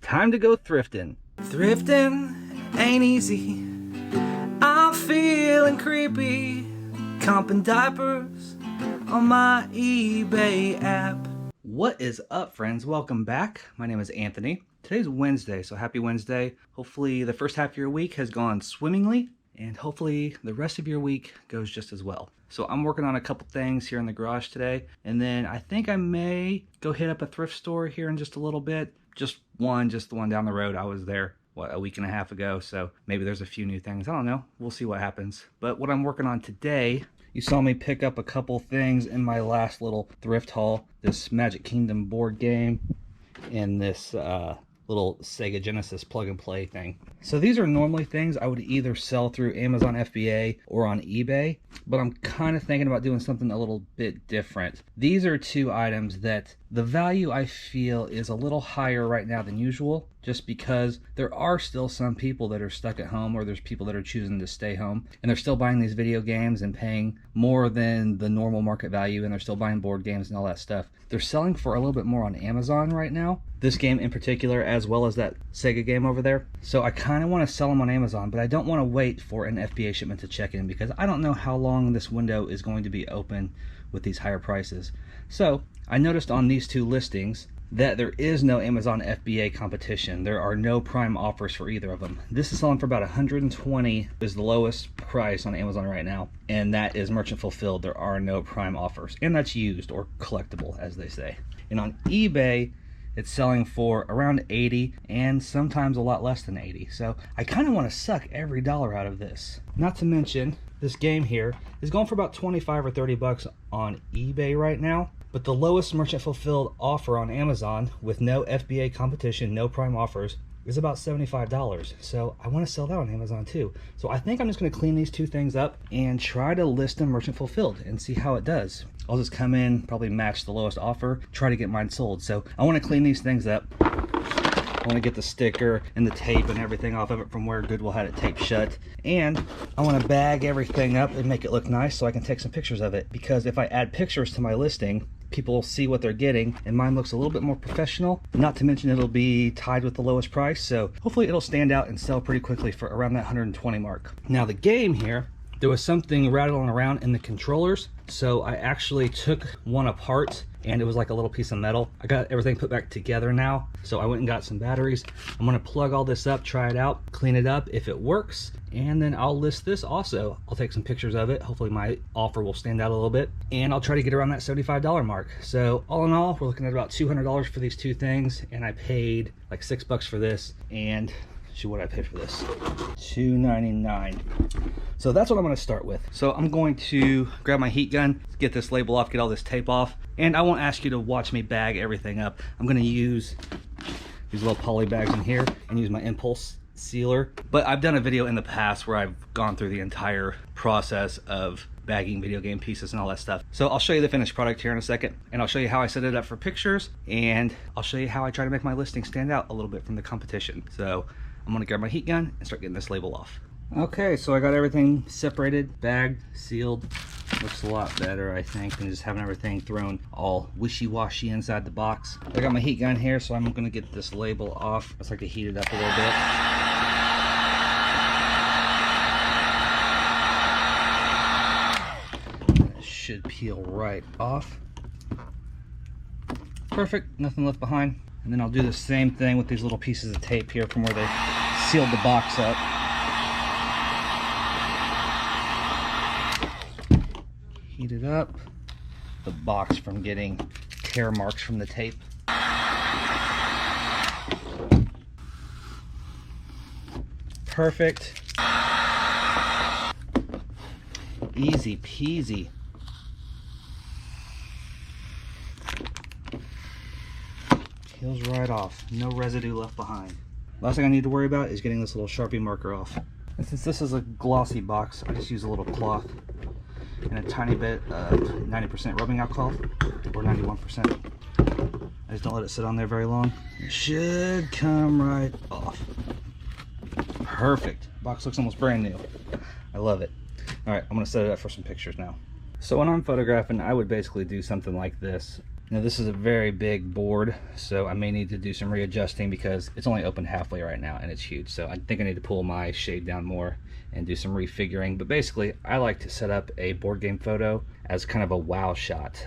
time to go thrifting. Thrifting ain't easy. I'm feeling creepy. Comping diapers on my eBay app. What is up, friends? Welcome back. My name is Anthony. Today's Wednesday, so happy Wednesday. Hopefully the first half of your week has gone swimmingly, and hopefully the rest of your week goes just as well. So I'm working on a couple things here in the garage today, and then I think I may go hit up a thrift store here in just a little bit. Just the one down the road. I was there, a week and a half ago, so maybe there's a few new things. I don't know. We'll see what happens. But what I'm working on today, you saw me pick up a couple things in my last little thrift haul. This Magic Kingdom board game and this little Sega Genesis plug and play thing. So these are normally things I would either sell through Amazon FBA or on eBay, but I'm kind of thinking about doing something a little bit different. These are two items that the value I feel is a little higher right now than usual, just because there are still some people that are stuck at home, or there's people that are choosing to stay home, and they're still buying these video games and paying more than the normal market value, and they're still buying board games and all that stuff. They're selling for a little bit more on Amazon right now, this game in particular, as well as that Sega game over there. So I kind of want to sell them on Amazon, but I don't want to wait for an FBA shipment to check in, because I don't know how long this window is going to be open with these higher prices. So I noticed on these two listings that there is no Amazon FBA competition. There are no prime offers for either of them. This is selling for about $120 is the lowest price on Amazon right now, and that is merchant fulfilled. There are no prime offers, and that's used or collectible, as they say. And on eBay, it's selling for around $80 and sometimes a lot less than $80. So I kind of want to suck every dollar out of this. Not to mention, this game here is going for about 25 or 30 bucks on eBay right now. But the lowest merchant fulfilled offer on Amazon with no FBA competition, no prime offers, is about $75. So I want to sell that on Amazon too. So I think I'm just going to clean these two things up and try to list them merchant fulfilled and see how it does. I'll just come in, probably match the lowest offer, try to get mine sold. So I want to clean these things up. I want to get the sticker and the tape and everything off of it from where Goodwill had it taped shut. And I want to bag everything up and make it look nice so I can take some pictures of it. Because if I add pictures to my listing, people will see what they're getting, and mine looks a little bit more professional. Not to mention it'll be tied with the lowest price, so hopefully it'll stand out and sell pretty quickly for around that 120 mark. Now the game here, there was something rattling around in the controllers, so I actually took one apart, and it was like a little piece of metal. I got everything put back together now, so I went and got some batteries. I'm gonna plug all this up, try it out, clean it up if it works, and then I'll list this also. I'll take some pictures of it. Hopefully my offer will stand out a little bit, and I'll try to get around that $75 mark. So all in all, we're looking at about $200 for these two things, and I paid like $6 for this, and shoot, what did I pay for this? $2.99. So that's what I'm going to start with. So I'm going to grab my heat gun, get this label off, get all this tape off, and I won't ask you to watch me bag everything up. I'm going to use these little poly bags in here and use my impulse sealer. But I've done a video in the past where I've gone through the entire process of bagging video game pieces and all that stuff. So I'll show you the finished product here in a second, and I'll show you how I set it up for pictures, and I'll show you how I try to make my listing stand out a little bit from the competition. So I'm gonna grab my heat gun and start getting this label off. Okay, so I got everything separated, bagged, sealed. Looks a lot better, I think, than just having everything thrown all wishy-washy inside the box. I got my heat gun here, so I'm gonna get this label off. I just like to heat it up a little bit. It should peel right off. Perfect, nothing left behind. And then I'll do the same thing with these little pieces of tape here from where they sealed the box up. Heat it up. The box from getting tear marks from the tape. Perfect. Easy peasy. Peels right off, no residue left behind. Last thing I need to worry about is getting this little Sharpie marker off. And since this is a glossy box, I just use a little cloth and a tiny bit of 90% rubbing alcohol, or 91%. I just don't let it sit on there very long. It should come right off. Perfect. Box looks almost brand new. I love it. All right, I'm gonna set it up for some pictures now. So when I'm photographing, I would basically do something like this. Now this is a very big board, so I may need to do some readjusting because it's only open halfway right now and it's huge. So I think I need to pull my shade down more and do some refiguring. But basically, I like to set up a board game photo as kind of a wow shot.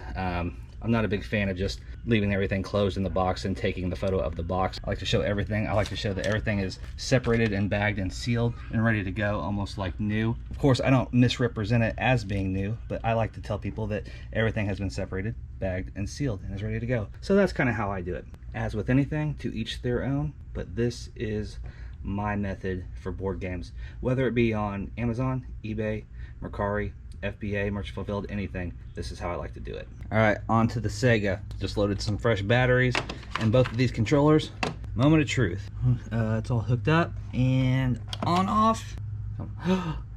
I'm not a big fan of just leaving everything closed in the box and taking the photo of the box. I like to show everything. I like to show that everything is separated and bagged and sealed and ready to go, almost like new. Of course, I don't misrepresent it as being new, but I like to tell people that everything has been separated, bagged, and sealed and is ready to go. So that's kind of how I do it. As with anything, to each their own, but this is my method for board games, whether it be on Amazon, eBay, Mercari, FBA, Merchant Fulfilled, anything. This is how I like to do it. All right, on to the Sega. Just loaded some fresh batteries in both of these controllers. Moment of truth. It's all hooked up and on off.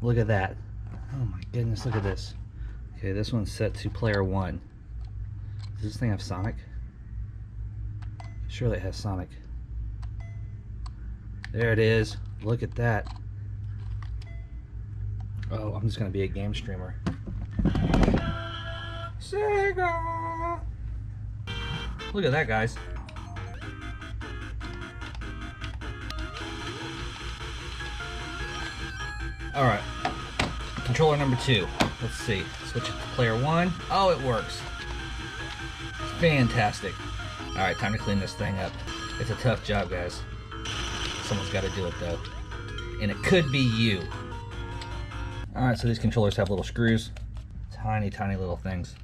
Look at that. Oh my goodness, look at this. Okay, this one's set to player 1. Does this thing have Sonic? Surely it has Sonic. There it is. Look at that. Oh, I'm just gonna be a game streamer. Sega! Look at that, guys. Alright. Controller number 2. Let's see. Switch it to player 1. Oh, it works. It's fantastic. Alright, time to clean this thing up. It's a tough job, guys. Someone's got to do it, though. And it could be you. Alright, so these controllers have little screws. Tiny, tiny little things.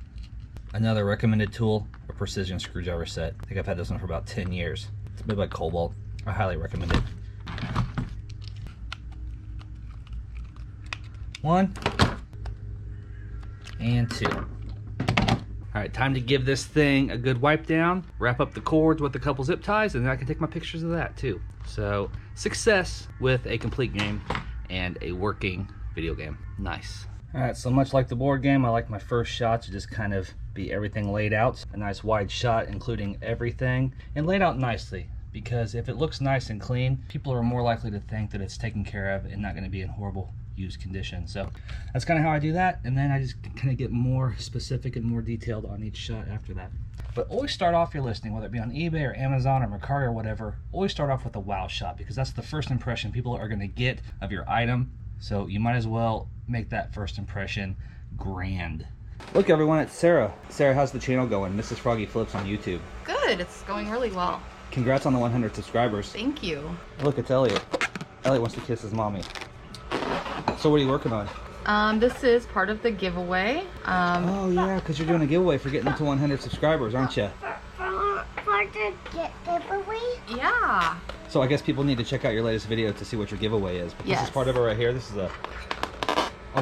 Another recommended tool, a precision screwdriver set. I think I've had this one for about 10 years. It's made by Cobalt. I highly recommend it. 1 and 2. Alright, time to give this thing a good wipe down, wrap up the cords with a couple zip ties, and then I can take my pictures of that too. So, success with a complete game and a working video game. Nice. Alright, so much like the board game, I like my first shot to just kind of be everything laid out. A nice wide shot including everything and laid out nicely, because if it looks nice and clean, people are more likely to think that it's taken care of and not going to be in horrible used condition. So that's kind of how I do that, and then I just kind of get more specific and more detailed on each shot after that. But always start off your listing, whether it be on eBay or Amazon or Mercari or whatever, always start off with a wow shot, because that's the first impression people are going to get of your item. So you might as well make that first impression grand. Look everyone, it's Sarah. Sarah, how's the channel going? Mrs. Froggy Flips on YouTube. Good, it's going really well. Congrats on the 100 subscribers. Thank you. Look, it's Elliot. Elliot wants to kiss his mommy. So what are you working on? This is part of the giveaway. Oh yeah, because you're doing a giveaway for getting to 100 subscribers, aren't you? For the giveaway? Yeah. So I guess people need to check out your latest video to see what your giveaway is. But yes. This is part of it right here. This is a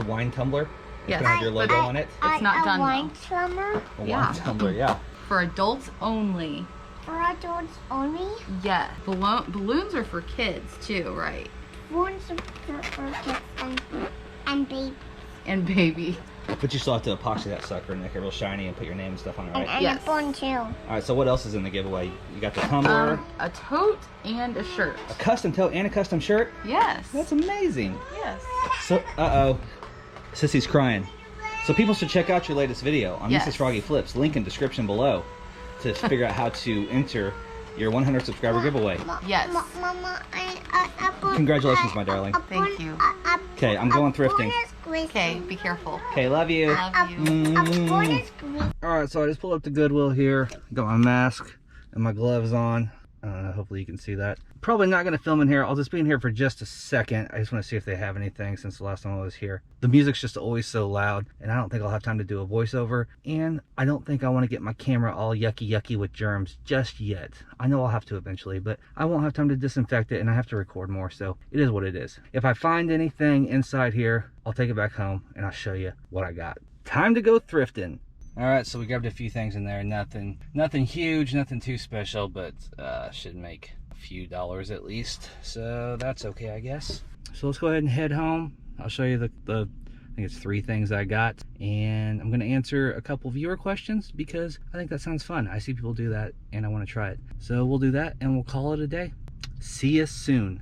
wine tumbler. It's yes. gonna have your logo on it. It's not done A wine though. tumbler? A Yeah. wine tumbler, yeah. For adults only. For adults only? Yeah. Balloons are for kids too, right? Balloons are for kids and babies. And baby. But you still have to epoxy that sucker and make it real shiny and put your name and stuff on it, right? And Yes. a bun too. Alright, so what else is in the giveaway? You got the tumbler, A tote and a shirt. a custom tote, and a custom shirt? Yes. That's amazing. Yes. So, uh-oh. Sissy's crying. So people should check out your latest video on Yes. Mrs. Froggy Flips. Link in description below to figure out how to enter your 100 subscriber giveaway. Yes. Mama, Congratulations, my darling. Thank you. Okay, I'm going thrifting. Okay, be careful. Okay, love you. Love you. Alright, so I just pulled up to Goodwill here. Got my mask and my gloves on. I don't know, hopefully you can see that. Probably not going to film in here. I'll just be in here for just a second. I just want to see if they have anything since the last time I was here. The music's just always so loud, and I don't think I'll have time to do a voiceover. And I don't think I want to get my camera all yucky with germs just yet. I know I'll have to eventually, but I won't have time to disinfect it, and I have to record more, so it is what it is. If I find anything inside here, I'll take it back home, and I'll show you what I got. Time to go thrifting. Alright, so we grabbed a few things in there. Nothing huge, nothing too special, but should make a few dollars at least. So that's okay, I guess. So let's go ahead and head home. I'll show you I think it's 3 things I got. And I'm going to answer a couple viewer questions because I think that sounds fun. I see people do that and I want to try it. So we'll do that and we'll call it a day. See you soon.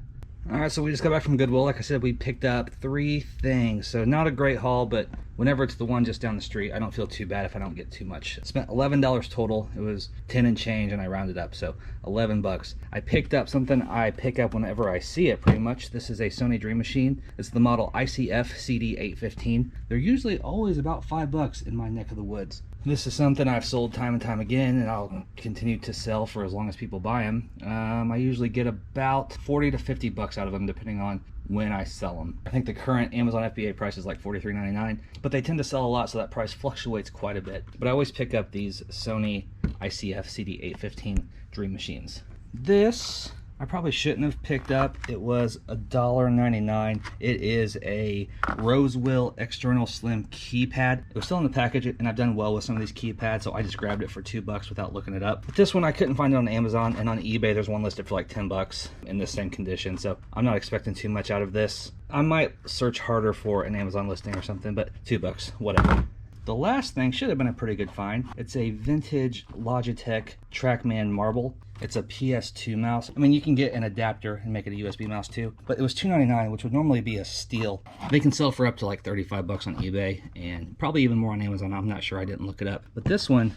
Alright, so we just got back from Goodwill. Like I said, we picked up 3 things. So not a great haul, but whenever it's the one just down the street, I don't feel too bad if I don't get too much. Spent $11 total. It was 10 and change and I rounded up, so 11 bucks. I picked up something I pick up whenever I see it pretty much. This is a Sony Dream Machine. It's the model ICF CD815. They're usually always about 5 bucks in my neck of the woods. This is something I've sold time and time again, and I'll continue to sell for as long as people buy them. I usually get about 40 to 50 bucks out of them, depending on when I sell them. I think the current Amazon FBA price is like $43.99, but they tend to sell a lot, so that price fluctuates quite a bit. But I always pick up these Sony ICF CD815 Dream Machines. This I probably shouldn't have picked up. It was $1.99. It is a Goodwill external slim keypad. It was still in the package, and I've done well with some of these keypads, so I just grabbed it for $2 without looking it up. But this one I couldn't find it on Amazon, and on eBay there's one listed for like 10 bucks in the same condition, so I'm not expecting too much out of this. I might search harder for an Amazon listing or something, but $2, whatever. The last thing should have been a pretty good find. It's a vintage Logitech Trackman marble. It's a PS2 mouse. I mean, you can get an adapter and make it a USB mouse too, but it was $2.99, which would normally be a steal. They can sell for up to like 35 bucks on eBay and probably even more on Amazon. I'm not sure, I didn't look it up. But this one,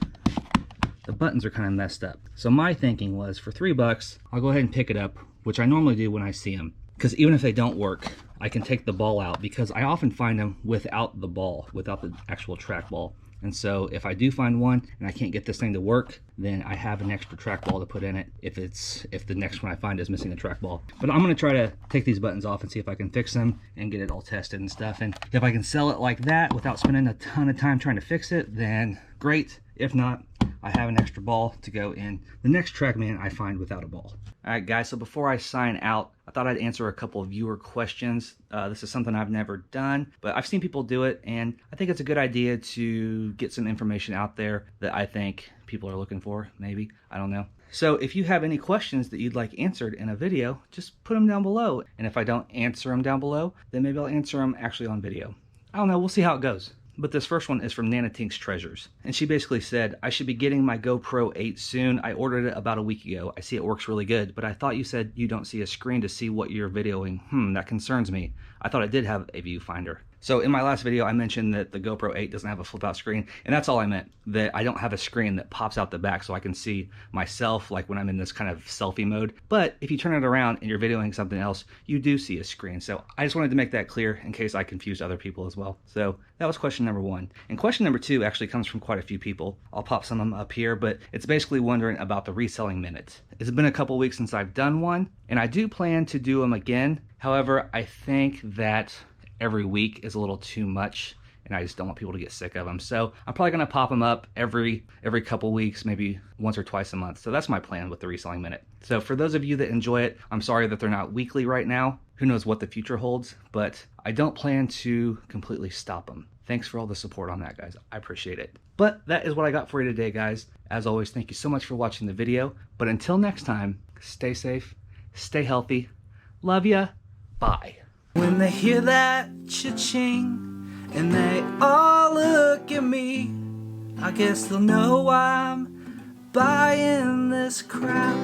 the buttons are kind of messed up. So my thinking was for $3, I'll go ahead and pick it up, which I normally do when I see them. Because even if they don't work, I can take the ball out, because I often find them without the ball, without the actual trackball. And so if I do find one and I can't get this thing to work, then I have an extra trackball to put in it if the next one I find is missing a trackball. But I'm going to try to take these buttons off and see if I can fix them and get it all tested and stuff. And if I can sell it like that without spending a ton of time trying to fix it, then great. If not, I have an extra ball to go in the next Trackman I find without a ball. Alright guys, so before I sign out, I thought I'd answer a couple of viewer questions. This is something I've never done, but I've seen people do it, and I think it's a good idea to get some information out there that I think people are looking for, maybe. I don't know. So if you have any questions that you'd like answered in a video, just put them down below. And if I don't answer them down below, then maybe I'll answer them actually on video. I don't know, we'll see how it goes. But this first one is from Nana Tink's Treasures. And she basically said, I should be getting my GoPro 8 soon. I ordered it about a week ago. I see it works really good, but I thought you said you don't see a screen to see what you're videoing. That concerns me. I thought it did have a viewfinder. So in my last video, I mentioned that the GoPro 8 doesn't have a flip out screen, and that's all I meant, that I don't have a screen that pops out the back so I can see myself like when I'm in this kind of selfie mode. But if you turn it around and you're videoing something else, you do see a screen. So I just wanted to make that clear in case I confused other people as well. So that was question number 1. And question number 2 actually comes from quite a few people. I'll pop some of them up here, but it's basically wondering about the reselling minute. It's been a couple weeks since I've done one, and I do plan to do them again. However, I think that every week is a little too much, and I just don't want people to get sick of them. So I'm probably going to pop them up every couple weeks, maybe once or twice a month. So that's my plan with the Reselling Minute. So for those of you that enjoy it, I'm sorry that they're not weekly right now. Who knows what the future holds, but I don't plan to completely stop them. Thanks for all the support on that, guys. I appreciate it. But that is what I got for you today, guys. As always, thank you so much for watching the video. But until next time, stay safe, stay healthy. Love ya. Bye. When they hear that cha-ching and they all look at me, I guess they'll know I'm buying this crap.